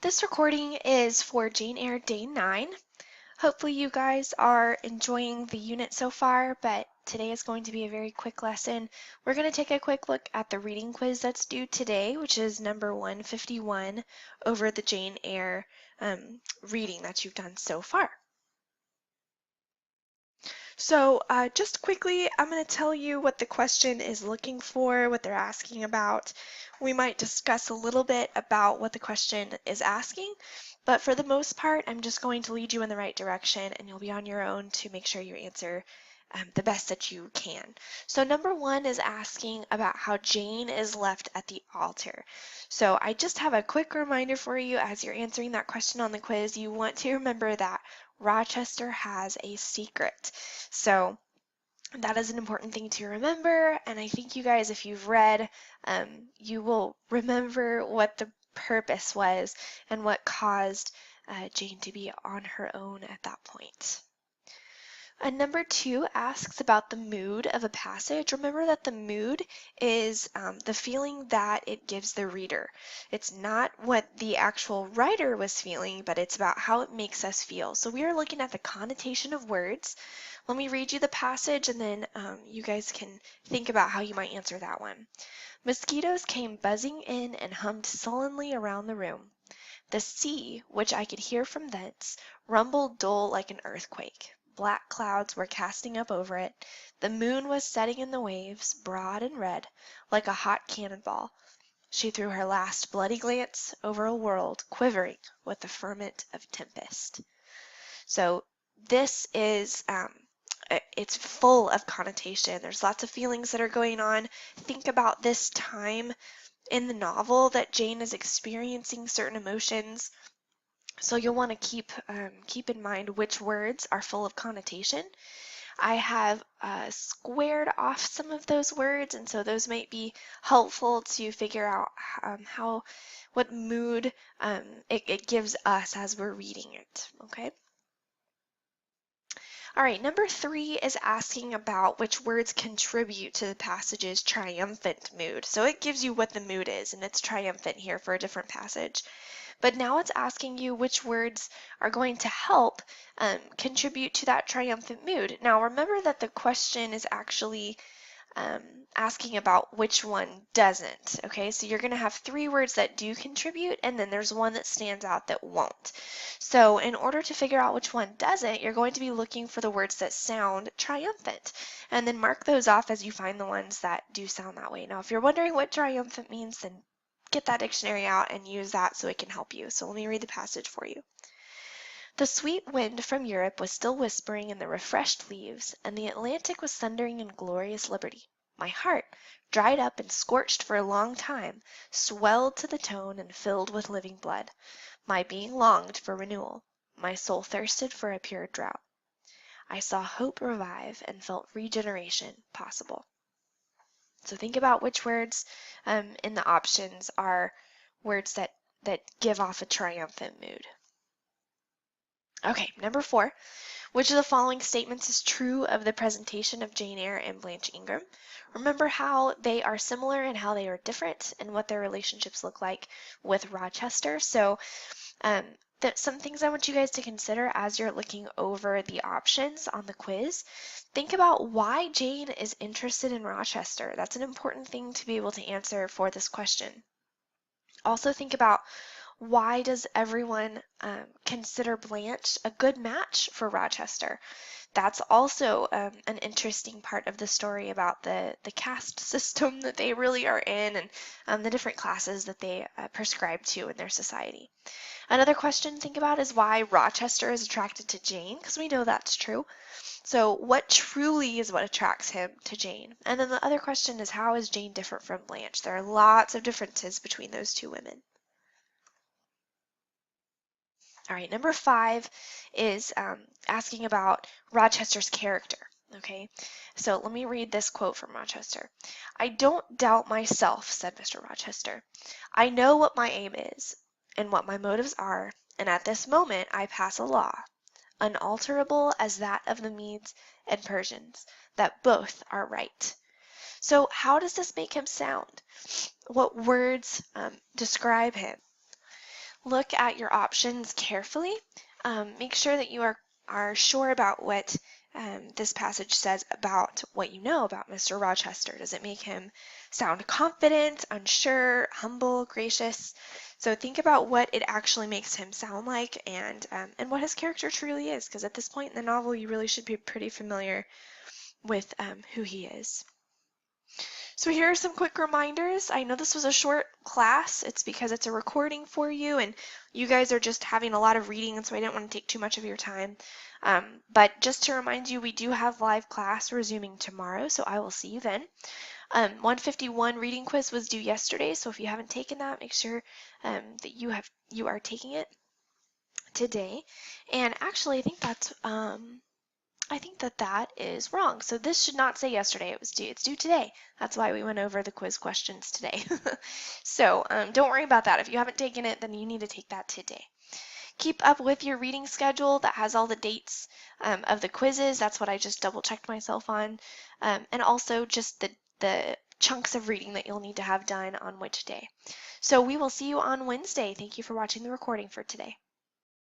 This recording is for Jane Eyre Day 9. Hopefully you guys are enjoying the unit so far, but today is going to be a very quick lesson. We're going to take a quick look at the reading quiz that's due today, which is number 151 over the Jane Eyre reading that you've done so far. So just quickly, I'm going to tell you what the question is looking for, what they're asking about. We might discuss a little bit about what the question is asking, but for the most part, I'm just going to lead you in the right direction and you'll be on your own to make sure you answer the best that you can. So number 1 is asking about how Jane is left at the altar. So I just have a quick reminder for you as you're answering that question on the quiz. You want to remember that Rochester has a secret. So that is an important thing to remember, and I think you guys, if you've read, you will remember what the purpose was and what caused Jane to be on her own at that point. Number 2 asks about the mood of a passage. Remember that the mood is the feeling that it gives the reader. It's not what the actual writer was feeling, but it's about how it makes us feel. So we are looking at the connotation of words. Let me read you the passage and then you guys can think about how you might answer that one. Mosquitoes came buzzing in and hummed sullenly around the room. The sea, which I could hear from thence, rumbled dull like an earthquake. Black clouds were casting up over it. The moon was setting in the waves, broad and red, like a hot cannon ball. She threw her last bloody glance over a world quivering with the ferment of tempest. So this is it's full of connotation. There's lots of feelings that are going on. Think about this time in the novel that Jane is experiencing certain emotions. So you'll want to keep in mind which words are full of connotation. I have squared off some of those words, and so those might be helpful to figure out what mood it gives us as we're reading it. Okay. All right, number 3 is asking about which words contribute to the passage's triumphant mood. So it gives you what the mood is, and it's triumphant here for a different passage. But now it's asking you which words are going to help contribute to that triumphant mood. Now remember that the question is actually asking about which one doesn't. Okay, so you're going to have 3 words that do contribute, and then there's one that stands out that won't. So in order to figure out which one doesn't, you're going to be looking for the words that sound triumphant, and then mark those off as you find the ones that do sound that way. Now if you're wondering what triumphant means, then get that dictionary out and use that so it can help you. So let me read the passage for you. The sweet wind from Europe was still whispering in the refreshed leaves, and the Atlantic was thundering in glorious liberty. My heart, dried up and scorched for a long time, swelled to the tone and filled with living blood. My being longed for renewal. My soul thirsted for a pure drought. I saw hope revive and felt regeneration possible. So think about which words in the options are words that give off a triumphant mood. Okay, number 4. Which of the following statements is true of the presentation of Jane Eyre and Blanche Ingram? Remember how they are similar and how they are different and what their relationships look like with Rochester. So some things I want you guys to consider as you're looking over the options on the quiz. Think about why Jane is interested in Rochester. That's an important thing to be able to answer for this question. Also think about why does everyone consider Blanche a good match for Rochester? That's also an interesting part of the story about the caste system that they really are in and the different classes that they prescribe to in their society. Another question to think about is why Rochester is attracted to Jane, because we know that's true. So what truly is what attracts him to Jane? And then the other question is, how is Jane different from Blanche? There are lots of differences between those two women. All right, number 5 is asking about Rochester's character. Okay, so let me read this quote from Rochester. I don't doubt myself, said Mr. Rochester. I know what my aim is and what my motives are, and at this moment I pass a law, unalterable as that of the Medes and Persians, that both are right. So how does this make him sound? What words describe him? Look at your options carefully. Make sure that you are sure about what this passage says about what you know about Mr. Rochester. Does it make him sound confident, unsure, humble, gracious? So think about what it actually makes him sound like and what his character truly is, because at this point in the novel you really should be pretty familiar with who he is. So here are some quick reminders. I know this was a short class. It's because it's a recording for you and you guys are just having a lot of reading, and so I didn't want to take too much of your time. But just to remind you, we do have live class resuming tomorrow, so I will see you then. 151 reading quiz was due yesterday, so if you haven't taken that, make sure that you are taking it today. And actually, I think that is wrong. So this should not say yesterday it was due. It's due today. That's why we went over the quiz questions today. So don't worry about that. If you haven't taken it, then you need to take that today. Keep up with your reading schedule that has all the dates of the quizzes. That's what I just double checked myself on. And also just the chunks of reading that you'll need to have done on which day. So we will see you on Wednesday. Thank you for watching the recording for today.